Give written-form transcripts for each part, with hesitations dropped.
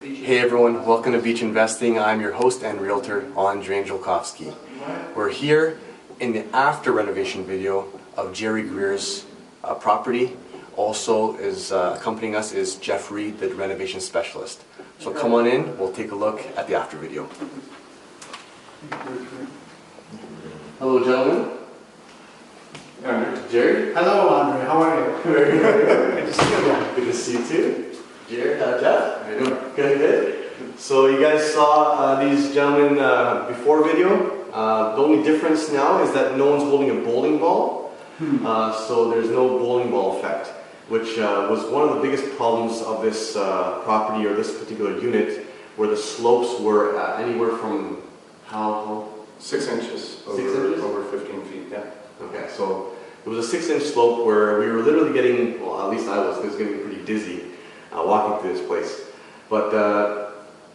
Hey everyone, welcome to Beach Investing. I'm your host and realtor, Andre Angelkowski. We're here in the after renovation video of Jerry Greer's property. Also is accompanying us is Jeff Reed, the renovation specialist. So come on in, we'll take a look at the after video. Hello gentlemen. Jerry? Hello Andre, how are you? Very good. Good to see you again. Good to see you too. Jerry, Jeff? How you doing? Good, good. So you guys saw these gentlemen before video. The only difference now is that no one's holding a bowling ball. So there's no bowling ball effect, which was one of the biggest problems of this property or this particular unit, where the slopes were anywhere from how? 6 inches. 6 inches? Over 15 feet, yeah. Okay, so it was a 6-inch slope where we were literally getting, well at least I was getting pretty dizzy walking through this place. But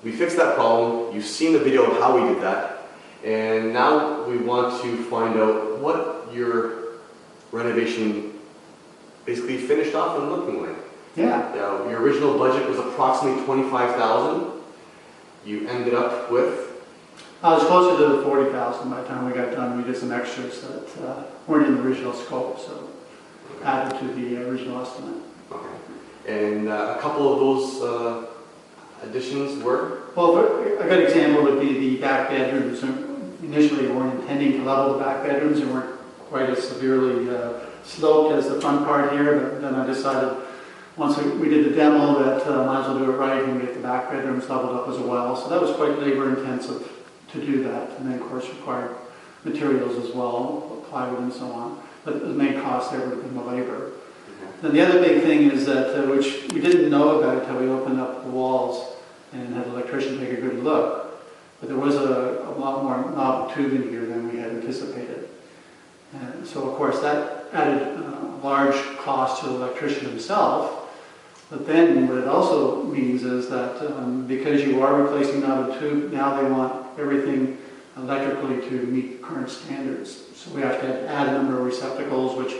we fixed that problem. You've seen the video of how we did that. And now we want to find out what your renovation basically finished off and looking like. Yeah. Your original budget was approximately $25,000. You ended up with? I was closer to the 40,000 by the time we got done. We did some extras that weren't in the original scope, so added to the original estimate. Okay. And a couple of those additions were? Well, a good example would be the back bedrooms. Initially, we weren't intending to level the back bedrooms and weren't quite as severely sloped as the front part here, but then I decided once we did the demo that might as well do it right and get the back bedrooms leveled up as well. So that was quite labor intensive to do that, and then of course required materials as well, plywood and so on. But the main cost there would have been the labor. Then the other big thing is that, which we didn't know about until we opened up the walls and had an electrician take a good look, but there was a lot more knob tube in here than we had anticipated. And so of course that added a large cost to the electrician himself. But then what it also means is that because you are replacing knob tube, now they want everything electrically to meet current standards. So we have to add a number of receptacles which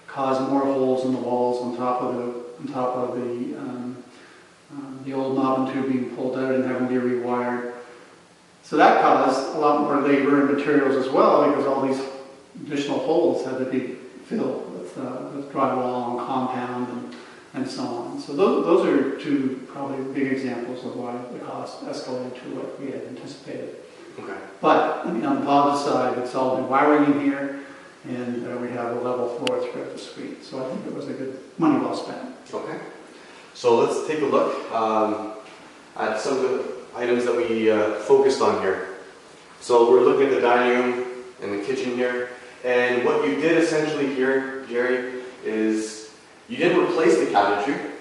cause more holes in the walls on top of the old knob and tube being pulled out and having to be rewired. So that caused a lot more labor and materials as well, because all these additional holes had to be filled with drywall and compound and so on. So those are two probably big examples of why the cost escalated to what we had anticipated. Okay. But I mean, on the positive side, it's all new wiring in here, and we have a level floor throughout the suite. So I think it was a good money well spent. Okay. So let's take a look at some of the items that we focused on here. So we're looking at the dining room and the kitchen here. And what you did essentially here, Jerry, is you didn't replace the cabinetry.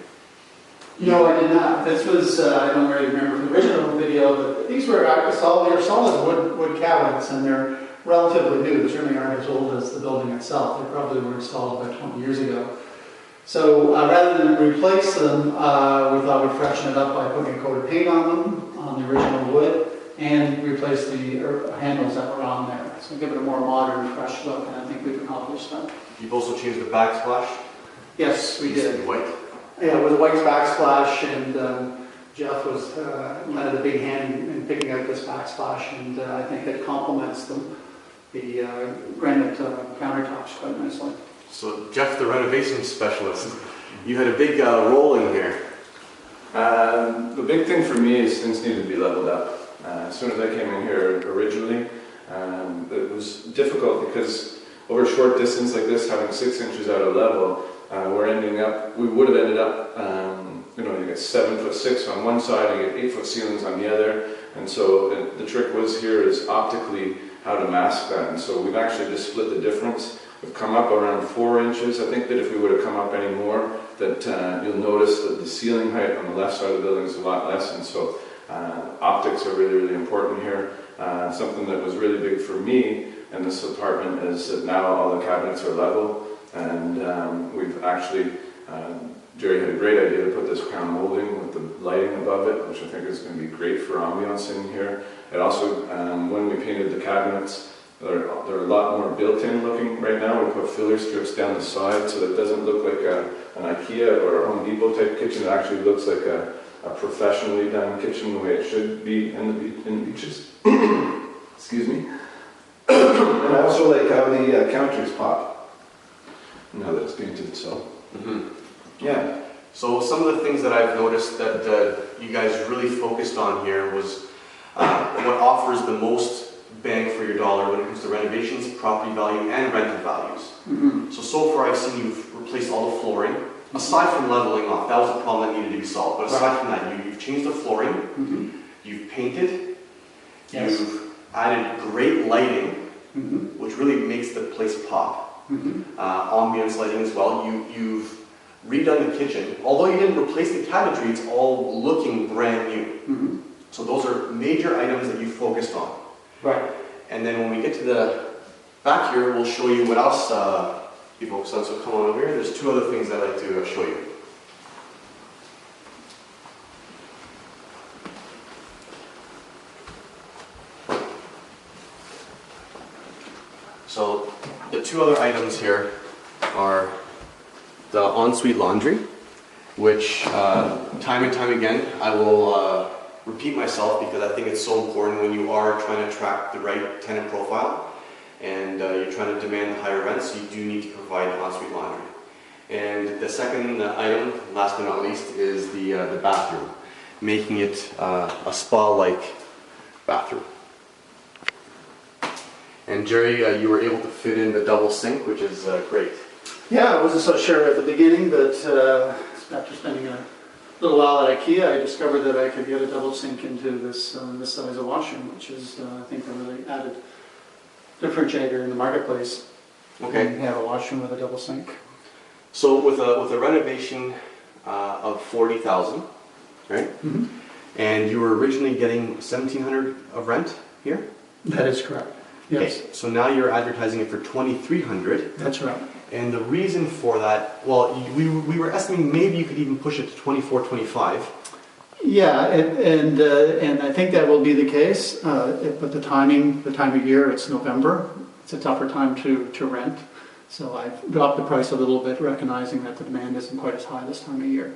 No, I did not. This was, I don't really remember from the original video, but these were solid wood cabinets, and they're relatively new. They certainly aren't as old as the building itself. They probably were installed about 20 years ago. So rather than replace them, we thought we'd freshen it up by putting a coat of paint on them, on the original wood, and replace the handles that were on there. So give it a more modern, fresh look, and I think we've accomplished that. You've also changed the backsplash? Yes, we did. In white? Yeah, it was a white backsplash, and Jeff was had a big hand in picking out this backsplash, and I think it complements the granite countertops quite nicely. So Jeff, the renovation specialist, you had a big role in here. The big thing for me is things needed to be leveled up. As soon as I came in here originally, it was difficult because over a short distance like this, having 6 inches out of level, we would have ended up, you get 7'6" on one side, and you get 8-foot ceilings on the other, and so the trick was here is optically how to mask that, and so we've actually just split the difference. We've come up around 4 inches. I think that if we would have come up any more, that you'll notice that the ceiling height on the left side of the building is a lot less, and so optics are really, really important here. Something that was really big for me in this apartment is that now all the cabinets are level, and we've actually, Jerry had a great idea to put this crown molding with the lighting above it, which I think is going to be great for ambiance in here. It also, when we painted the cabinets, they're a lot more built-in looking right now. We put filler strips down the side so that it doesn't look like an IKEA or a Home Depot type kitchen. It actually looks like a a professionally done kitchen the way it should be in the beaches. Excuse me. And I also like how the counters pop now that it's painted, so yeah. So some of the things that I've noticed that you guys really focused on here was what offers the most bang for your dollar when it comes to renovations, property value, and rental values. So far I've seen you've replaced all the flooring. Aside from leveling off, that was a problem that needed to be solved. But aside from that, you've changed the flooring, you've painted, you've added great lighting, which really makes the place pop. Ambience lighting as well. You've redone the kitchen. Although you didn't replace the cabinetry, it's all looking brand new. So those are major items that you focused on. Right. And then when we get to the back here, we'll show you what else you focused on. So come on over here. There's two other things I'd like to show you. So the two other items here are the Ensuite Laundry, which time and time again I will repeat myself because I think it's so important when you are trying to attract the right tenant profile and you're trying to demand higher rents, you do need to provide ensuite laundry. And the second item, last but not least, is the bathroom, making it a spa-like bathroom. And Jerry, you were able to fit in the double sink, which is great. Yeah, I wasn't so sure at the beginning, but after spending a little while at IKEA, I discovered that I could get a double sink into this size of washroom, which is, I think, a really added differentiator in the marketplace. Okay. You have a washroom with a double sink. So with a renovation of 40,000, right? And you were originally getting 1,700 of rent here. That is correct. Yes. Okay. So now you're advertising it for 2,300. That's right. And the reason for that, well, we were estimating maybe you could even push it to 24, 25. Yeah, and I think that will be the case. But the time of year, it's November. It's a tougher time to rent. So I've dropped the price a little bit, recognizing that the demand isn't quite as high this time of year.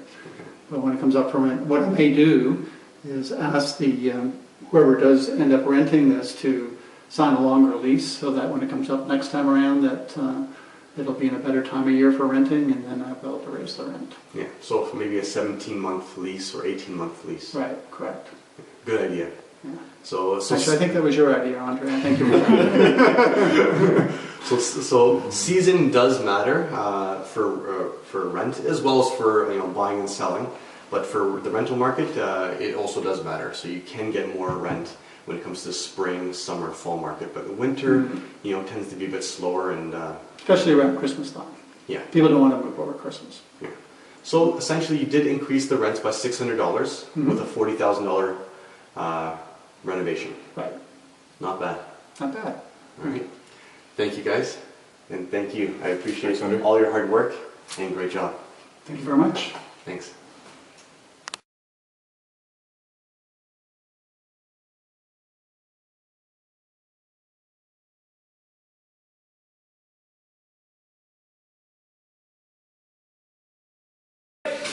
But when it comes up for rent, what I may do is ask the whoever does end up renting this to sign a longer lease, so that when it comes up next time around, that it'll be in a better time of year for renting, and then I'll be able to raise the rent. Yeah, so for maybe a 17-month lease or 18-month lease. Right, correct. Good idea. Yeah. So Actually, I think that was your idea, Andre. Thank you for that. So season does matter for rent as well as for buying and selling, but for the rental market, it also does matter. So you can get more rent when it comes to spring, summer, fall market, but the winter, tends to be a bit slower and. Especially around Christmas time. Yeah. People don't want to move over Christmas. Yeah. So essentially, you did increase the rents by $600 with a $40,000 renovation. Right. Not bad. Not bad. All right. Thank you, guys, and thank you. I appreciate Thanks, all your hard work and great job. Thank you very much. Thanks.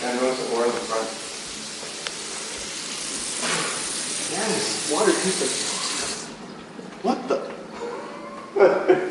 And notice the orange in front. Yes, water toothpaste. What the?